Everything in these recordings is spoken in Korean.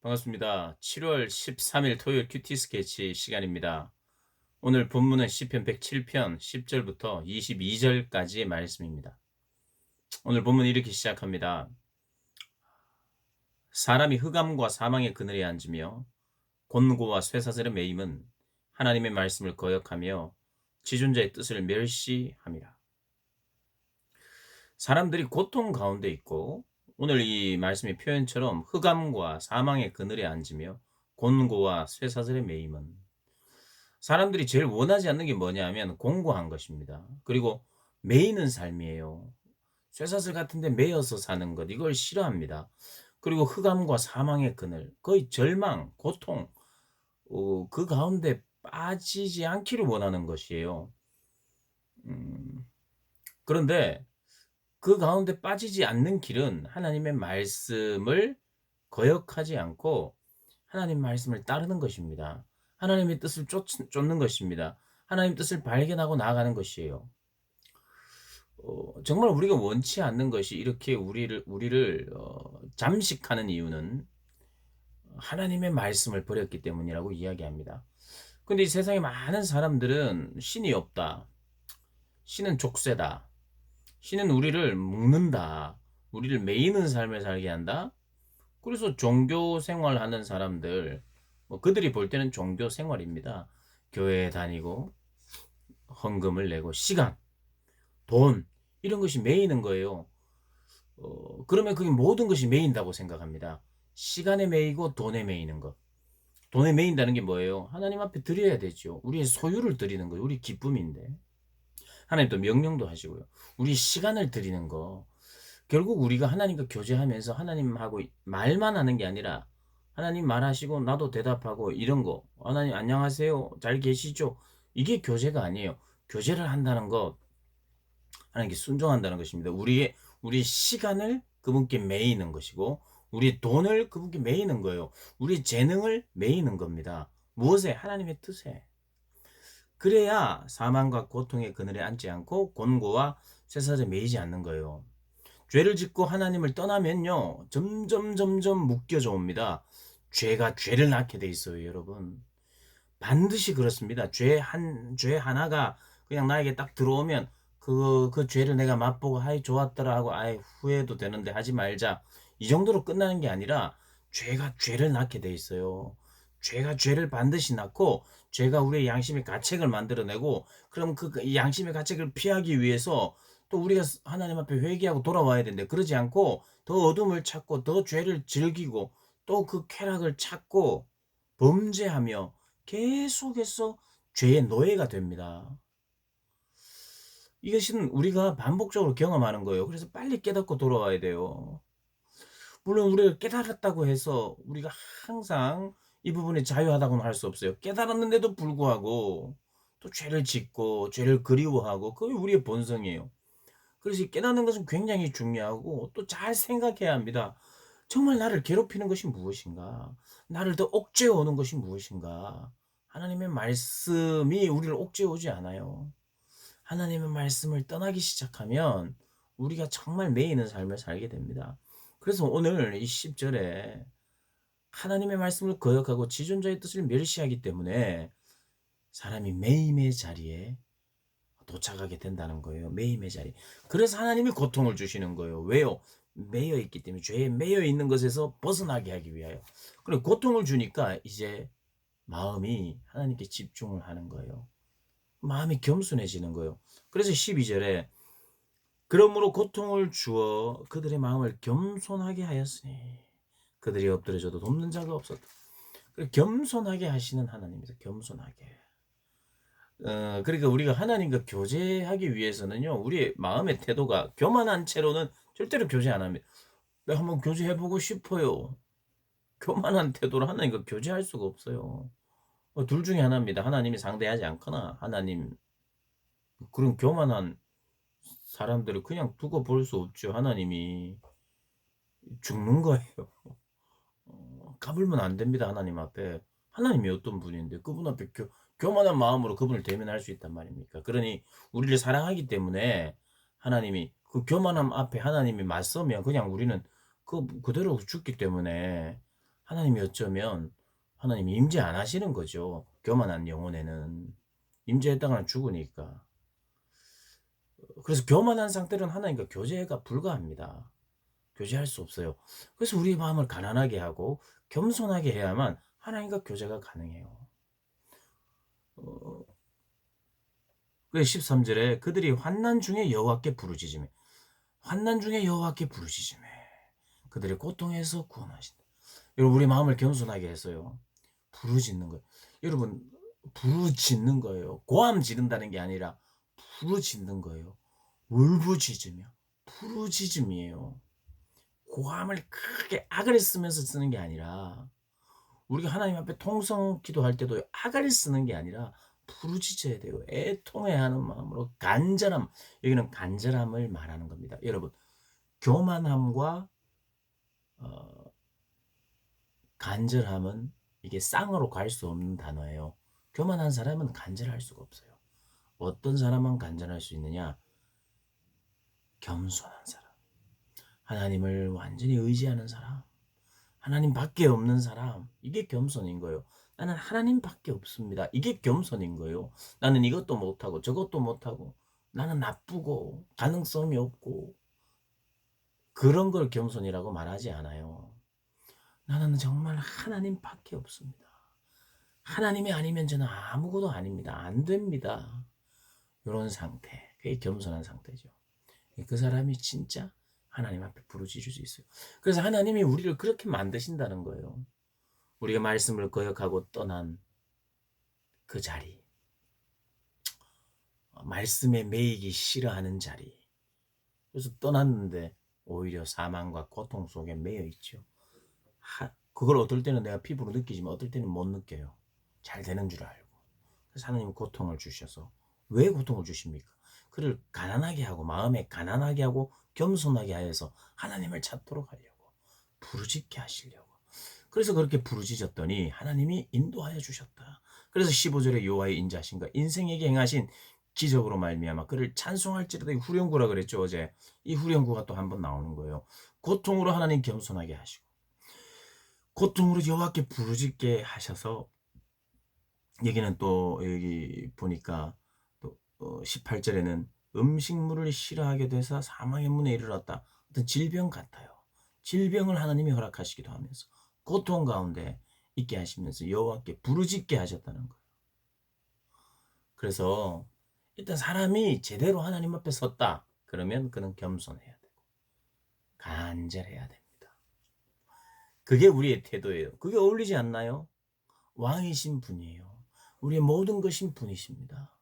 반갑습니다. 7월 13일 토요일 큐티 스케치 시간입니다. 오늘 본문은 시편 107편 10절부터 22절까지의 말씀입니다. 오늘 본문 이렇게 시작합니다. 사람이 흑암과 사망의 그늘에 앉으며 곤고와 쇠사슬의 매임은 하나님의 말씀을 거역하며 지존자의 뜻을 멸시함이라. 사람들이 고통 가운데 있고 오늘 이 말씀의 표현처럼 흑암과 사망의 그늘에 앉으며 곤고와 쇠사슬의 매임은 사람들이 제일 원하지 않는 게 뭐냐면 공고한 것입니다. 그리고 매이는 삶이에요. 쇠사슬 같은 데 매여서 사는 것 이걸 싫어합니다. 그리고 흑암과 사망의 그늘 거의 절망, 고통 그 가운데 빠지지 않기를 원하는 것이에요. 음 그런데 그 가운데 빠지지 않는 길은 하나님의 말씀을 거역하지 않고 하나님 말씀을 따르는 것입니다. 하나님의 뜻을 쫓는 것입니다. 하나님 뜻을 발견하고 나아가는 것이에요. 정말 우리가 원치 않는 것이 이렇게 우리를 잠식하는 이유는 하나님의 말씀을 버렸기 때문이라고 이야기합니다. 근데 이 세상에 많은 사람들은 신이 없다. 신은 족쇄다. 신은 우리를 묶는다. 우리를 매이는 삶을 살게 한다. 그래서 종교 생활하는 사람들 그들이 볼 때는 종교 생활입니다. 교회에 다니고 헌금을 내고 시간, 돈 이런 것이 매이는 거예요. 그러면 그게 모든 것이 매인다고 생각합니다. 시간에 매이고 돈에 매이는 것. 돈에 매인다는 게 뭐예요? 하나님 앞에 드려야 되죠. 우리의 소유를 드리는 거예요. 우리 기쁨인데. 하나님 또 명령도 하시고요. 우리 시간을 드리는 거. 결국 우리가 하나님과 교제하면서 하나님하고 말만 하는 게 아니라 하나님 말하시고 나도 대답하고 이런 거. 하나님 안녕하세요. 잘 계시죠? 이게 교제가 아니에요. 교제를 한다는 것, 하나님께 순종한다는 것입니다. 우리 시간을 그분께 매이는 것이고 우리 돈을 그분께 매이는 거예요. 우리 재능을 매이는 겁니다. 무엇에? 하나님의 뜻에. 그래야 사망과 고통의 그늘에 앉지 않고 곤고와 쇠사슬에 매이지 않는 거예요. 죄를 짓고 하나님을 떠나면요. 점점 묶여져 옵니다. 죄가 죄를 낳게 돼 있어요, 여러분. 반드시 그렇습니다. 죄 하나가 그냥 나에게 딱 들어오면 그 죄를 내가 맛보고 아이 좋았더라 하고 아이 후회도 되는데 하지 말자. 이 정도로 끝나는 게 아니라 죄가 죄를 낳게 돼 있어요. 죄가 죄를 반드시 낳고 죄가 우리의 양심의 가책을 만들어내고 그럼 그 양심의 가책을 피하기 위해서 또 우리가 하나님 앞에 회개하고 돌아와야 되는데 그러지 않고 더 어둠을 찾고 더 죄를 즐기고 또 그 쾌락을 찾고 범죄하며 계속해서 죄의 노예가 됩니다. 이것은 우리가 반복적으로 경험하는 거예요. 그래서 빨리 깨닫고 돌아와야 돼요. 물론 우리가 깨달았다고 해서 우리가 항상 이 부분에 자유하다고는 할 수 없어요. 깨달았는데도 불구하고 또 죄를 짓고 죄를 그리워하고 그게 우리의 본성이에요. 그래서 이 깨닫는 것은 굉장히 중요하고 또 잘 생각해야 합니다. 정말 나를 괴롭히는 것이 무엇인가? 나를 더 옥죄어 오는 것이 무엇인가? 하나님의 말씀이 우리를 옥죄어 오지 않아요. 하나님의 말씀을 떠나기 시작하면 우리가 정말 매이는 삶을 살게 됩니다. 그래서 오늘 이 10절에 하나님의 말씀을 거역하고 지존자의 뜻을 멸시하기 때문에 사람이 매임의 자리에 도착하게 된다는 거예요. 매임의 자리. 그래서 하나님이 고통을 주시는 거예요. 왜요? 매여 있기 때문에 죄에 매여 있는 것에서 벗어나게 하기 위하여. 그리고 고통을 주니까 이제 마음이 하나님께 집중을 하는 거예요. 마음이 겸손해지는 거예요. 그래서 12절에 그러므로 고통을 주어 그들의 마음을 겸손하게 하였으니 그들이 엎드려져도 돕는 자가 없었다. 겸손하게 하시는 하나님이다. 겸손하게. 그러니까 우리가 하나님과 교제하기 위해서는요. 우리의 마음의 태도가 교만한 채로는 절대로 교제 안 합니다. "내가 한번 교제해 보고 싶어요." 교만한 태도로 하나님과 교제할 수가 없어요. 둘 중에 하나입니다. 하나님이 상대하지 않거나 하나님 그런 교만한 사람들을 그냥 두고 볼 수 없죠. 하나님이 죽는 거예요. 까불면 안 됩니다, 하나님 앞에. 하나님이 어떤 분인데 그분 앞에 교만한 마음으로 그분을 대면할 수 있단 말입니까? 그러니 우리를 사랑하기 때문에 하나님이 그 교만함 앞에 하나님이 맞서면 그냥 우리는 그대로 죽기 때문에 하나님이 어쩌면 하나님이 임재 안 하시는 거죠. 교만한 영혼에는. 임재했다가는 죽으니까. 그래서 교만한 상태로는 하나님과 교제가 불가합니다. 교제할 수 없어요. 그래서 우리 마음을 가난하게 하고 겸손하게 해야만 하나님과 교제가 가능해요. 어, 그 13절에 그들이 환난 중에 여호와께 부르짖으며 환난 중에 여호와께 부르짖으며 그들의 고통에서 구원하신다. 여러분 우리 마음을 겸손하게 해서요. 부르짖는 거예요. 여러분 부르짖는 거예요. 고함 지른다는 게 아니라 부르짖는 거예요. 울부짖으며 부르짖음이에요. 고함을 크게 악을 쓰면서 쓰는 게 아니라 우리가 하나님 앞에 통성 기도할 때도 악을 쓰는 게 아니라 부르짖어야 돼요. 애통해야 하는 마음으로 간절함. 여기는 간절함을 말하는 겁니다. 여러분 교만함과 간절함은 이게 쌍으로 갈 수 없는 단어예요. 교만한 사람은 간절할 수가 없어요. 어떤 사람만 간절할 수 있느냐? 겸손한 사람. 하나님을 완전히 의지하는 사람. 하나님 밖에 없는 사람. 이게 겸손인 거예요. 나는 하나님 밖에 없습니다. 이게 겸손인 거예요. 나는 이것도 못하고 저것도 못하고 나는 나쁘고 가능성이 없고 그런 걸 겸손이라고 말하지 않아요. 나는 정말 하나님 밖에 없습니다. 하나님이 아니면 저는 아무것도 아닙니다. 안 됩니다. 이런 상태. 그게 겸손한 상태죠. 그 사람이 진짜 하나님 앞에 부르짖을 수 있어요. 그래서 하나님이 우리를 그렇게 만드신다는 거예요. 우리가 말씀을 거역하고 떠난 그 자리. 말씀에 매이기 싫어하는 자리. 그래서 떠났는데 오히려 사망과 고통 속에 매여 있죠. 그걸 어떨 때는 내가 피부로 느끼지만 어떨 때는 못 느껴요. 잘 되는 줄 알고. 그래서 하나님은 고통을 주셔서 왜 고통을 주십니까? 그를 가난하게 하고 마음에 가난하게 하고 겸손하게 하여서 하나님을 찾도록 하려고 부르짖게 하시려고. 그래서 그렇게 부르짖었더니 하나님이 인도하여 주셨다. 그래서 15절에 여호와의 인자하심과 인생에게 행하신 기적으로 말미암아 그를 찬송할지라도 후렴구라 그랬죠 어제. 이 후렴구가 또 한 번 나오는 거예요. 고통으로 하나님 겸손하게 하시고 고통으로 여호와께 부르짖게 하셔서 여기는 또 여기 보니까 또 18절에는 음식물을 싫어하게 돼서 사망의 문에 이르렀다. 어떤 질병 같아요. 질병을 하나님이 허락하시기도 하면서 고통 가운데 있게 하시면서 여호와께 부르짖게 하셨다는 거예요. 그래서 일단 사람이 제대로 하나님 앞에 섰다. 그러면 그는 겸손해야 되고 간절해야 됩니다. 그게 우리의 태도예요. 그게 어울리지 않나요? 왕이신 분이에요. 우리의 모든 것인 분이십니다.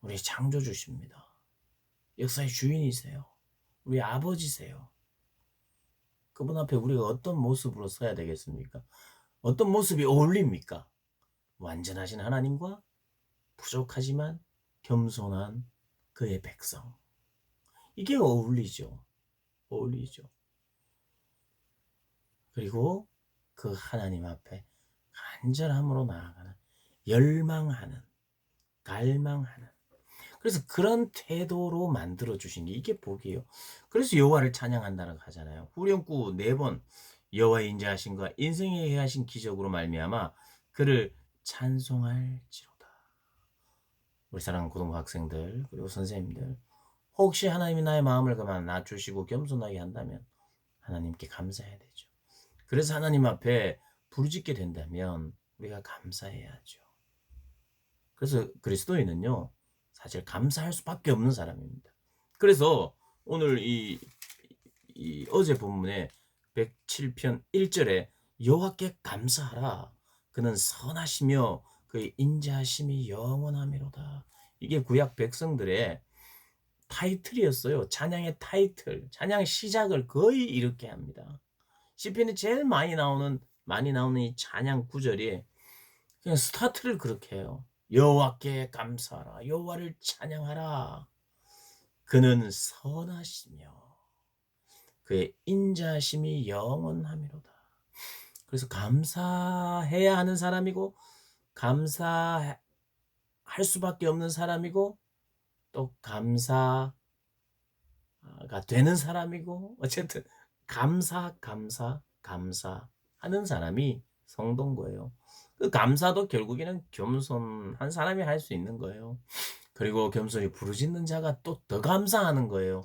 우리의 창조주십니다. 역사의 주인이세요. 우리 아버지세요. 그분 앞에 우리가 어떤 모습으로 서야 되겠습니까? 어떤 모습이 어울립니까? 완전하신 하나님과 부족하지만 겸손한 그의 백성. 이게 어울리죠. 어울리죠. 그리고 그 하나님 앞에 간절함으로 나아가는, 열망하는, 갈망하는. 그래서 그런 태도로 만들어 주신 게 이게 복이에요. 그래서 여호와를 찬양한다고 하잖아요. 후렴구 4번 여호와의 인자하심과 인생에 행하신 기적으로 말미암아 그를 찬송할지로다. 우리 사랑하는 고등학생들 그리고 선생님들, 혹시 하나님이 나의 마음을 그만 낮추시고 겸손하게 한다면 하나님께 감사해야 되죠. 그래서 하나님 앞에 부르짖게 된다면 우리가 감사해야죠. 그래서 그리스도인은요 사실 감사할 수밖에 없는 사람입니다. 그래서 오늘 이 어제 본문에 107편 1절에 여호와께 감사하라. 그는 선하시며 그의 인자하심이 영원하미로다. 이게 구약 백성들의 타이틀이었어요. 찬양의 타이틀, 찬양 시작을 거의 이렇게 합니다. 시편이 제일 많이 나오는 이 찬양 구절이 그냥 스타트를 그렇게 해요. 여호와께 감사하라. 여호와를 찬양하라. 그는 선하시며 그의 인자심이 영원하미로다. 그래서 감사해야 하는 사람이고 감사할 수밖에 없는 사람이고 또 감사가 되는 사람이고 어쨌든 감사하는 하는 사람이 성도인 거예요. 그 감사도 결국에는 겸손한 사람이 할 수 있는 거예요. 그리고 겸손히 부르짖는 자가 또 더 감사하는 거예요.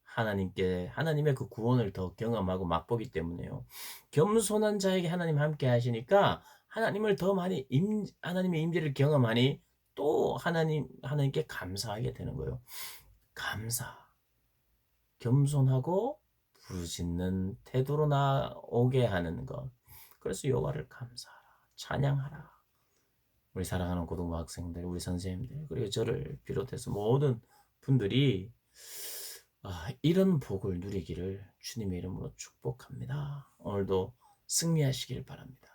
하나님께 하나님의 그 구원을 더 경험하고 맛보기 때문에요. 겸손한 자에게 하나님 함께 하시니까 하나님을 더 많이 하나님의 임재를 경험하니 또 하나님께 감사하게 되는 거예요. 감사. 겸손하고 부르짖는 태도로 나오게 하는 것. 그래서 여호와를 감사하라. 찬양하라. 우리 사랑하는 고등부 학생들, 우리 선생님들, 그리고 저를 비롯해서 모든 분들이 이런 복을 누리기를 주님의 이름으로 축복합니다. 오늘도 승리하시길 바랍니다.